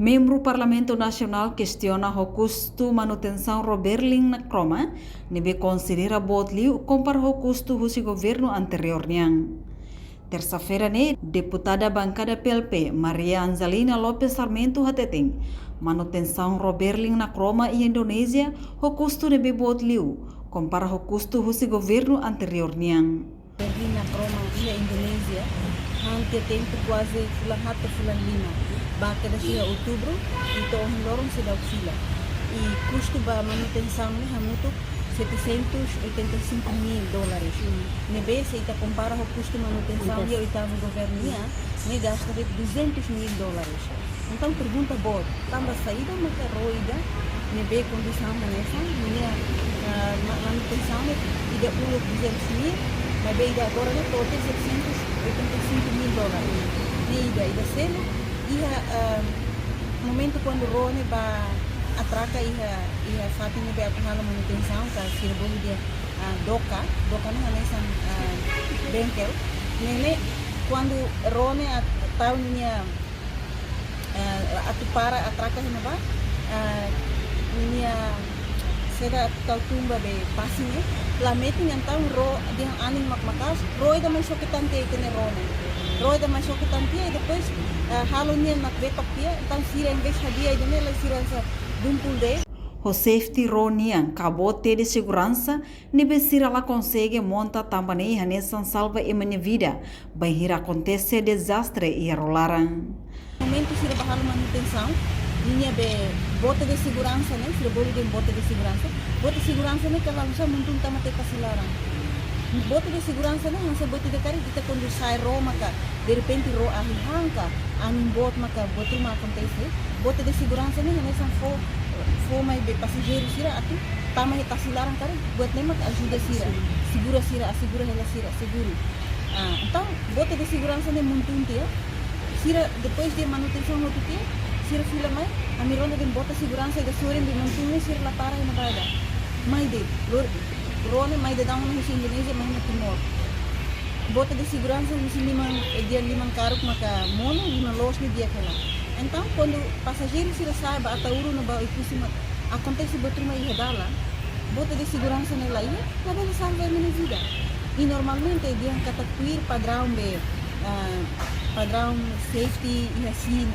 Membro Parlamento Nacional questiona o custo manutenção Roberling na Croma, nebe considera botliu compara o custo do governo anterior niang. Terça-feira, deputada bancada PLP, Maria Angelina Lopes Sarmento hateteng, manutenção Roberling na Croma e Indonésia, o custo nebe botliu compara o custo do governo anterior niang. Roberling na Croma e Indonésia, hante tempo quase fulan lima. Baka da siya outubro, ito ang lorong sila sila. E custo ba manutenção ni hamuto $785 mil. Nebe se ita compara o custo manutenção e o itano governo niya, ni gasta de $200 mil. Então pergunta bot, tamba saída makaroida, nebe condição manesa, niya manutenção ida ulo $200 mil, nebe ida agora ne tote $785 mil. Ni ida selo. Momento quando Rone ba atraca fatin be ako halo manutenção ka sirbol dia doka na hanesan bengkel nene quando Rone tao niya atupara atraca hina ba niya seda tau tumba be pasine la meeting ang tao ro diang aning makmakas roy da may sokitan te Rone roy da may sokitan te depois halo niya nakbetak dia então sira em vez hadia de nela sira sa dumpul de o safety ronian cabote de segurança nibe sira lá consegue monta também hanesan salva e minha vida bahira acontece desastre e rolaran momento sira bahalo manutenção linha be bota de segurança né sira bolo de bota de segurança né que langsung muntung tamate kasilaran bota de segurança né hansa bota de cari kita quando sai Roma ka de repente ro arranca anin bot maka botu ma acontece bota de segurança né hanesan fo mai be passageiro sira atu tama he kasilaran kari buat nemak ajuda sira segura hela sira seguro então bota de segurança né muntung dia sira depois de manutenção no dia sira fila mai amirona de bota segurança de sore de muntung sira la para na bada mai de Rone mai de daun no Indonésia mai na Timor bota de segurança no limang karuk maka mono lima los ni dia kala então quando passageiro sira saiba atauro no ba ikusi acontece betul mai hadala bota de segurança nela ia la bela salva a minha vida e normalmente dia katakuir padrão safety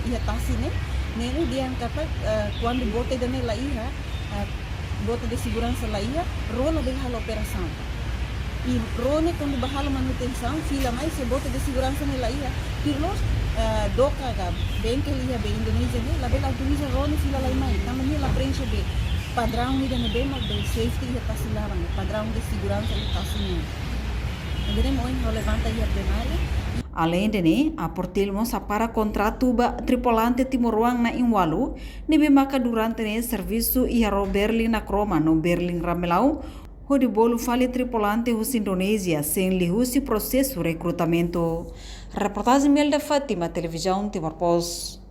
ia tasine nele dia kapat quando bota de nela ia bota de segurança lá ia rola bem a operação e rone quando bahalo manutenção fila mais se bota de segurança nela ia pirlos doka ga bem que ia bem Indonésia né lá bela utiliza rone fila lá mais também lá preenche bem padrão ida ne bem de safety ia pasilaran padrão de segurança ia tasine agora moi levanta ia primária. Além de aportilmos para contrato ba tripulante Timor-Wang na Inwalu, nibe maka durante serviço e a Roberling na Croma no Berling Ramelau, o de bolo fale tripulante hus Indonésia sem lihusi processo recrutamento. Reportagem Melda Fátima, televisão Timor Post.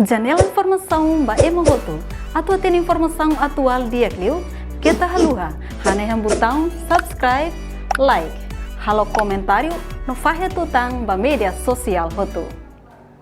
Janela informação ba emogoto. Atua tem informação atual dia clio. Kita haluha, hane yang botão subscribe, like, halo comentário no fahe tutang ba media sosial hotu.